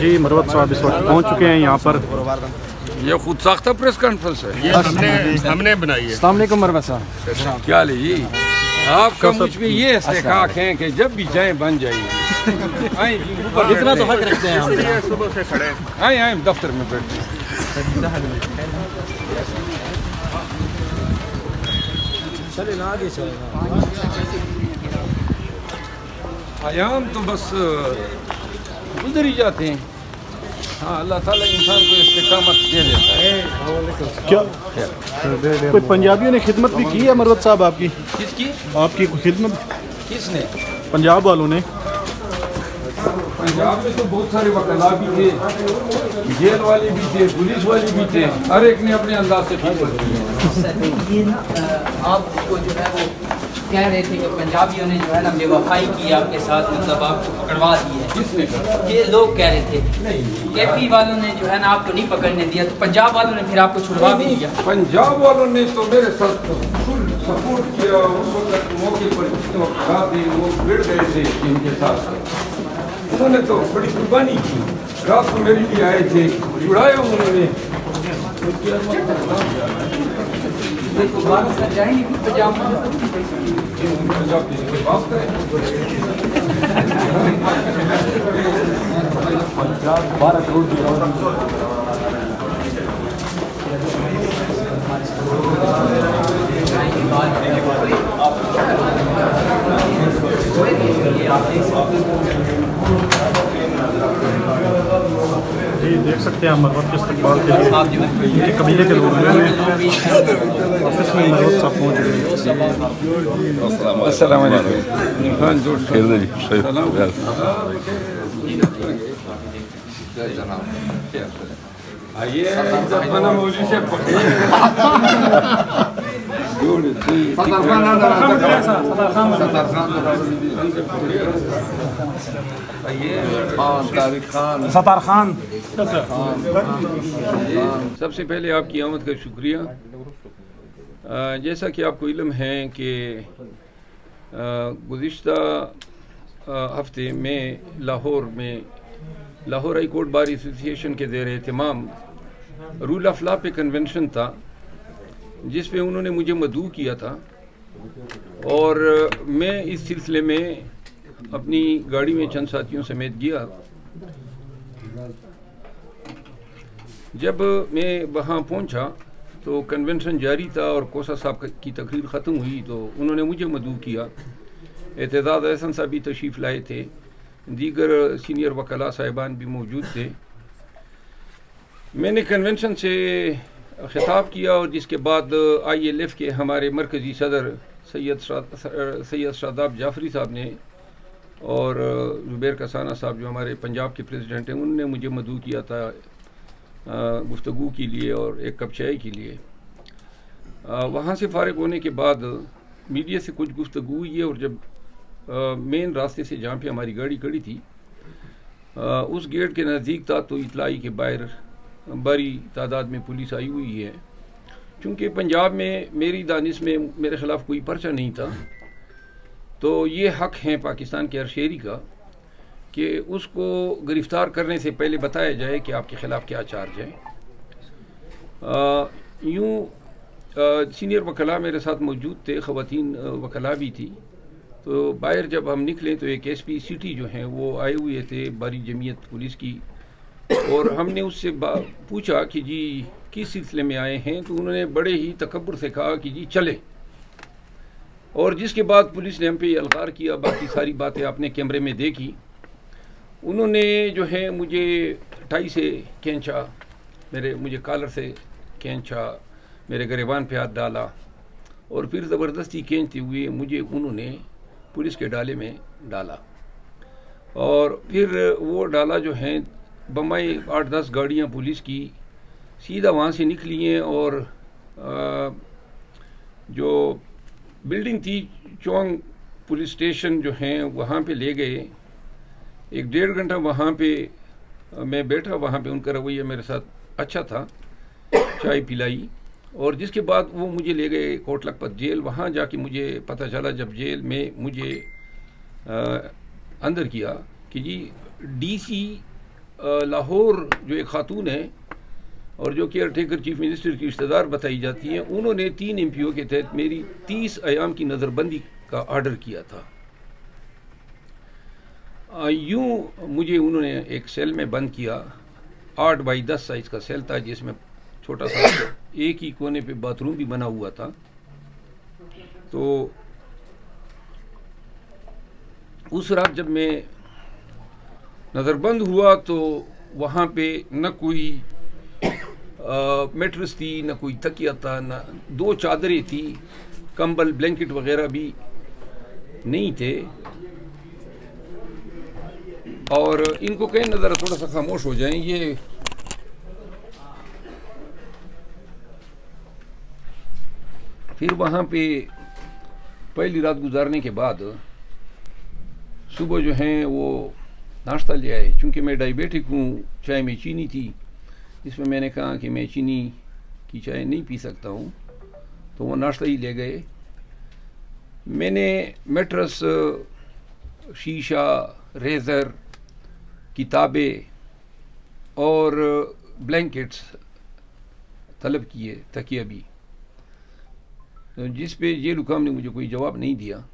जी मरवत साहब इस वक्त पहुँच चुके हैं यहाँ पर। ये खुद साख्ता प्रेस कॉन्फ्रेंस है, ये हमने बनाई है। अस्सलाम वालेकुम मरवत साहब। क्या ले जी, आपका मुझ में ये इस्तेकाक है कि जब भी जाए बन जाएगी। इतना तो हक रखते हैं हम, सुबह से खड़े आए दफ्तर में बैठे। आयाम तो बस गुजर ही जाते हैं। हाँ, अल्लाह ताला इंसान को इस्तिकामत दे देता है। क्या कोई पंजाबियों ने खिदमत भी की है मरवत साहब आपकी? किसकी? आपकी खिदमत किसने? पंजाब वालों ने। पंजाब में तो बहुत सारे वकला भी थे, जेल वाले भी थे, पुलिस वाले भी थे, हर एक ने अपने अंदाज से खिदमत की। आपको जो है वो कह रहे थे कि पंजाबियों ने जो है ना बेवफाई की आपके साथ, मतलब आपको पकड़वा दिया है। किसने? ये लोग कह रहे थे। केपी वालों ने जो है ना आपको नहीं पकड़ने दिया, तो पंजाब वालों ने फिर आपको छुड़वा भी दिया। पंजाब वालों ने तो मेरे साथ फुल सपोर्ट किया। उस वक्त मौके पर जितने वकला थे वो भिड़ गए थे इनके साथ, उन्होंने तो बड़ी कुर्बानी की। रात को मेरे लिए आए थे, छुड़ाया उन्होंने। तो भारत से जाएंगे फिर पंजाब में। पंजाब की कोई बात करें, भारत रोड जी देख सकते हैं मरवत के इस्तकबाल के लिए इनके कबीले के लोग ऑफिस में मरवत साहब पहुँच गए। अस्सलाम सतार खान। सबसे पहले आपकी आमद का शुक्रिया। जैसा कि आपको इल्म है कि गुज़िश्ता हफ्ते में Lahore high court bar association के ज़ेर एहतमाम रूल ऑफ लॉ पे कन्वेंशन था, जिस पे उन्होंने मुझे मदऊ किया था। और मैं इस सिलसिले में अपनी गाड़ी में चंद साथियों समेत गया। जब मैं वहाँ पहुँचा तो कन्वेंशन जारी था और कोसा साहब की तकरीर ख़त्म हुई तो उन्होंने मुझे मदऊ किया। एतजाज़ एहसन साहब भी तशरीफ़ लाए थे, दीगर सीनियर वकला साहिबान भी मौजूद थे। मैंने कन्वेंशन से खिताब किया और जिसके बाद ILF के हमारे मरकज़ी सदर सैयद शादाब जाफरी साहब ने और जुबैर कसाना साहब जो हमारे पंजाब के प्रेसिडेंट हैं, उन्होंने मुझे मदऊ किया था गुफ्तगू के लिए और एक कप चाय के लिए। वहाँ से फ़ारिग होने के बाद मीडिया से कुछ गुफ्तगू हुई है और जब मेन रास्ते से जहाँ पे हमारी गाड़ी खड़ी थी उस गेट के नज़दीक था तो इतलाई के बाहर बड़ी तादाद में पुलिस आई हुई है। चूँकि पंजाब में मेरी दानिश में मेरे ख़िलाफ़ कोई पर्चा नहीं था, तो ये हक़ है पाकिस्तान के हर शहरी का कि उसको गिरफ़्तार करने से पहले बताया जाए कि आपके ख़िलाफ़ क्या चार्ज है। यूँ सीनियर वकला मेरे साथ मौजूद थे, ख़वातीन वकला भी थी। तो बाहर जब हम निकले तो एक SP सिटी जो हैं वो आए हुए थे बारी जमीयत पुलिस की, और हमने उससे पूछा कि जी किस सिलसिले में आए हैं, तो उन्होंने बड़े ही तकब्बुर से कहा कि जी चले। और जिसके बाद पुलिस ने हम पे अलगार किया। बाकी सारी बातें आपने कैमरे में देखी। उन्होंने जो है मुझे टाई से खींचा, मुझे कॉलर से खींचा, मेरे गिरबान पे हाथ डाला और फिर ज़बरदस्ती खींचते हुए मुझे उन्होंने पुलिस के डाले में डाला। और फिर वो डाला जो है बम्बई 8-10 गाड़ियाँ पुलिस की सीधा वहाँ से निकली हैं और जो बिल्डिंग थी चौंग पुलिस स्टेशन जो हैं वहाँ पे ले गए। 1-1.5 घंटा वहाँ पे मैं बैठा, वहाँ पे उनका रवैया मेरे साथ अच्छा था, चाय पिलाई, और जिसके बाद वो मुझे ले गए कोट लखपत जेल। वहाँ जाके मुझे पता चला, जब जेल में मुझे अंदर किया, कि जी डीसी लाहौर जो एक खातून है और जो केयर टेकर चीफ मिनिस्टर की रिश्तेदार बताई जाती हैं, उन्होंने 3 MPO के तहत मेरी 30 अयाम की नज़रबंदी का आर्डर किया था। यूँ मुझे उन्होंने एक सेल में बंद किया, 8 बाई 10 साइज़ का सेल था, जिसमें छोटा सा एक ही कोने पे बाथरूम भी बना हुआ था। तो उस रात जब मैं नज़रबंद हुआ तो वहाँ पे न कोई मेट्रेस थी, न कोई तकिया था, न 2 चादरें थी, कंबल ब्लैंकेट वगैरह भी नहीं थे। और इनको कहीं न ज़रा थोड़ा सा खामोश हो जाएं। ये फिर वहाँ पे पहली रात गुजारने के बाद सुबह जो है वो नाश्ता ले आए। चूँकि मैं डायबिटिक हूँ, चाय में चीनी थी, इसमें मैंने कहा कि मैं चीनी की चाय नहीं पी सकता हूँ, तो वो नाश्ता ही ले गए। मैंने मैट्रेस, शीशा, रेज़र, किताबें और ब्लैंकेट्स तलब किए, तकिया भी, जिस पे जेल हुकाम ने मुझे कोई जवाब नहीं दिया।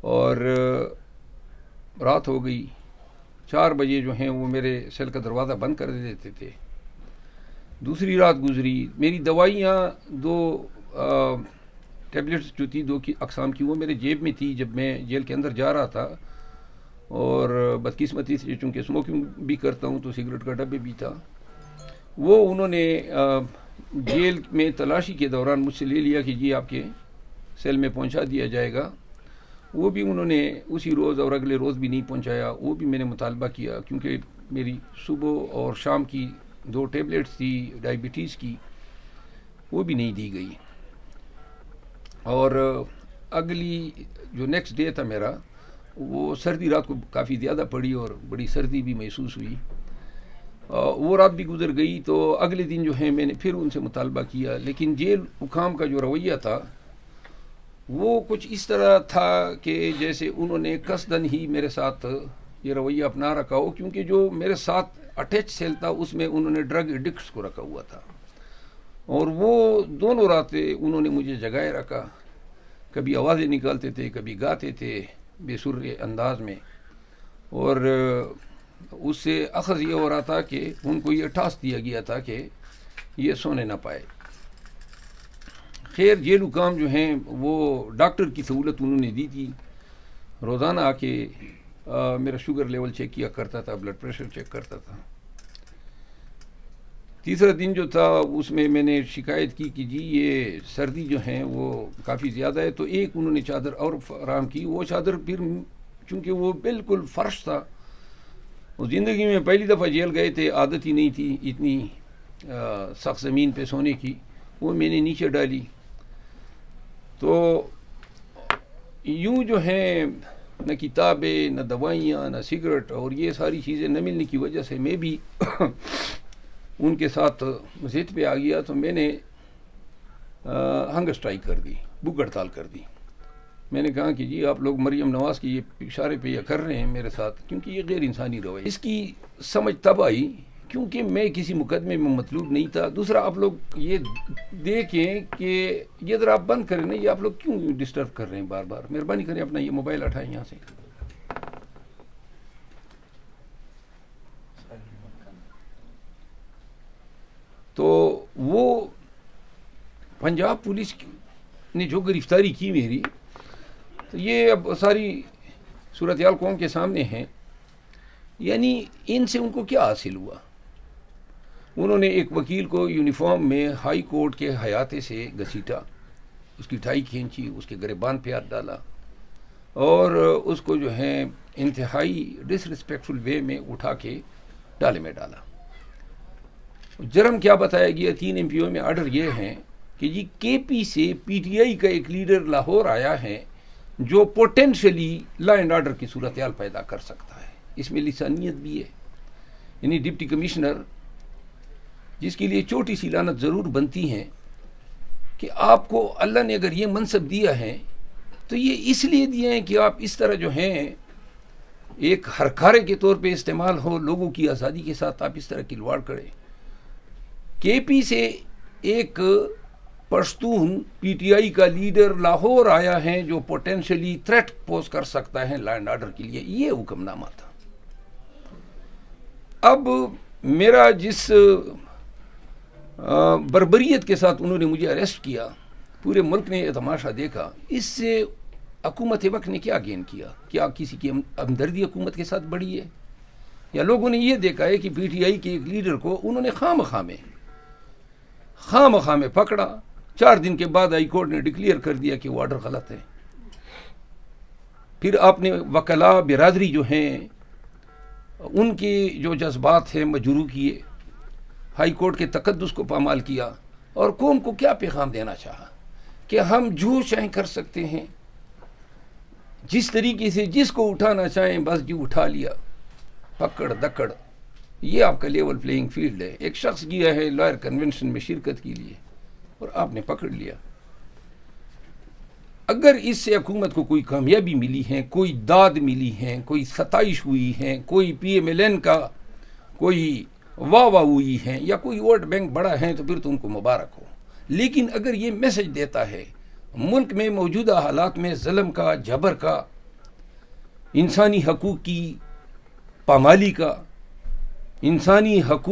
और रात हो गई, 4 बजे जो हैं वो मेरे सेल का दरवाज़ा बंद कर देते थे। दूसरी रात गुजरी, मेरी दवाइयाँ 2 टैबलेट्स जो थी 2 की अक़साम की, वो मेरे जेब में थी जब मैं जेल के अंदर जा रहा था। और बदकिस्मती से चूँकि स्मोकिंग भी करता हूँ तो सिगरेट का डब्बे भी था, वो उन्होंने जेल में तलाशी के दौरान मुझसे ले लिया कि जी आपके सेल में पहुंचा दिया जाएगा। वो भी उन्होंने उसी रोज़ और अगले रोज़ भी नहीं पहुंचाया। वो भी मैंने मुतालबा किया, क्योंकि मेरी सुबह और शाम की 2 टैबलेट्स थी डायबिटीज़ की, वो भी नहीं दी गई। और अगली जो नेक्स्ट डे था मेरा, वो सर्दी रात को काफ़ी ज़्यादा पड़ी और बड़ी सर्दी भी महसूस हुई। वो रात भी गुजर गई। तो अगले दिन जो है मैंने फिर उनसे मुतालबा किया, लेकिन जेल हुकाम का जो रवैया था वो कुछ इस तरह था कि जैसे उन्होंने कसदन ही मेरे साथ ये रवैया अपना रखा हो, क्योंकि जो मेरे साथ अटैच सेल था उसमें उन्होंने ड्रग एडिक्ट्स को रखा हुआ था। और वो दोनों रातें उन्होंने मुझे जगाए रखा, कभी आवाज़ें निकालते थे, कभी गाते थे बेसुर अंदाज में। और उससे अखज़ ये हो रहा था कि उनको ये टास्क दिया गया था कि ये सोने ना पाए। खैर जेल हुकाम जो हैं वो डॉक्टर की सहूलत उन्होंने दी थी, रोज़ाना आके मेरा शुगर लेवल चेक किया करता था, ब्लड प्रेशर चेक करता था। तीसरा दिन जो था उसमें मैंने शिकायत की कि जी ये सर्दी जो है वो काफ़ी ज़्यादा है। तो एक उन्होंने चादर और फराहम की। वो चादर फिर चूँकि वो बिल्कुल फ़र्श था, वो ज़िंदगी में पहली दफ़ा जेल गए थे, आदत ही नहीं थी इतनी सख्त ज़मीन पे सोने की, वो मैंने नीचे डाली। तो यूँ जो है न किताबें, न दवाइयाँ, न सिगरेट, और ये सारी चीज़ें न मिलने की वजह से मैं भी उनके साथ ज़िद पे आ गया। तो मैंने हंगर स्ट्राइक कर दी, भूख हड़ताल कर दी। मैंने कहा कि जी आप लोग मरियम नवाज़ के ये इशारे पे ये कर रहे हैं मेरे साथ, क्योंकि ये गैर इंसानी रवैया। इसकी समझ तब आई क्योंकि मैं किसी मुकदमे में मतलूब नहीं था। दूसरा, आप लोग ये देखें कि ये ज़रा आप बंद करें ना, ये आप लोग क्यों डिस्टर्ब कर रहे हैं बार बार। मेहरबानी करें अपना ये मोबाइल उठाएं यहाँ से। तो वो पंजाब पुलिस ने जो गिरफ्तारी की मेरी, तो ये अब सारी सूरत हाल कौम के सामने है। यानी इनसे उनको क्या हासिल हुआ? उन्होंने एक वकील को यूनिफॉर्म में हाई कोर्ट के हयाते से घसीटा, उसकी टाई खींची, उसके गिरबान पे हाथ डाला और उसको जो है इंतहाई डिसरिस्पेक्टफुल वे में उठा के डाले में डाला। जर्म क्या बताया गया? 3 MPO में आर्डर ये हैं कि जी KP से PTI का एक लीडर लाहौर आया है जो पोटेंशियली लॉ एंड ऑर्डर की सूरत हाल पैदा कर सकता है। इसमें लिसानियत भी है। यानी डिप्टी कमिश्नर जिसके लिए छोटी सी लानत ज़रूर बनती हैं कि आपको अल्लाह ने अगर ये मनसब दिया है तो ये इसलिए दिए हैं कि आप इस तरह जो हैं एक हरकारे के तौर पे इस्तेमाल हो, लोगों की आज़ादी के साथ आप इस तरह खिलवाड़ करें। केपी से एक पश्तून पीटीआई का लीडर लाहौर आया है जो पोटेंशियली थ्रेट पोज कर सकता है लैंड ऑर्डर के लिए, ये हुक्मनामा था। अब मेरा जिस बर्बरियत के साथ उन्होंने मुझे अरेस्ट किया, पूरे मुल्क ने यह तमाशा देखा, इससे हुकूमत वक्त ने क्या गेन किया? क्या किसी की हमदर्दी हुकूमत के साथ बढ़ी है? या लोगों ने यह देखा है कि पीटीआई के एक लीडर को उन्होंने खामखा में पकड़ा, 4 दिन के बाद हाई कोर्ट ने डिक्लेयर कर दिया कि वो ऑर्डर गलत है। फिर आपने वकला बिरादरी जो हैं उनके जो जज्बात हैं मजरूह किए, हाई कोर्ट के तकद्दुस को पामाल किया और कौम को क्या पैगाम देना चाहा कि हम जो चाहें कर सकते हैं, जिस तरीके से जिसको उठाना चाहें बस जी उठा लिया, पकड़ दकड़, ये आपका लेवल प्लेइंग फील्ड है। एक शख्स गया है लॉयर कन्वेंशन में शिरकत के लिए और आपने पकड़ लिया। अगर इससे हुकूमत को कोई कामयाबी मिली है, कोई दाद मिली है, कोई सताइश हुई है, कोई PMLN का कोई वाह हुई है या कोई वोट बैंक बड़ा है तो फिर तो उनको मुबारक हो। लेकिन अगर ये मैसेज देता है मुल्क में मौजूदा हालात में ज़ुल्म का, जबर का, इंसानी हकूक़ की पामाली का, इंसानी हकूक़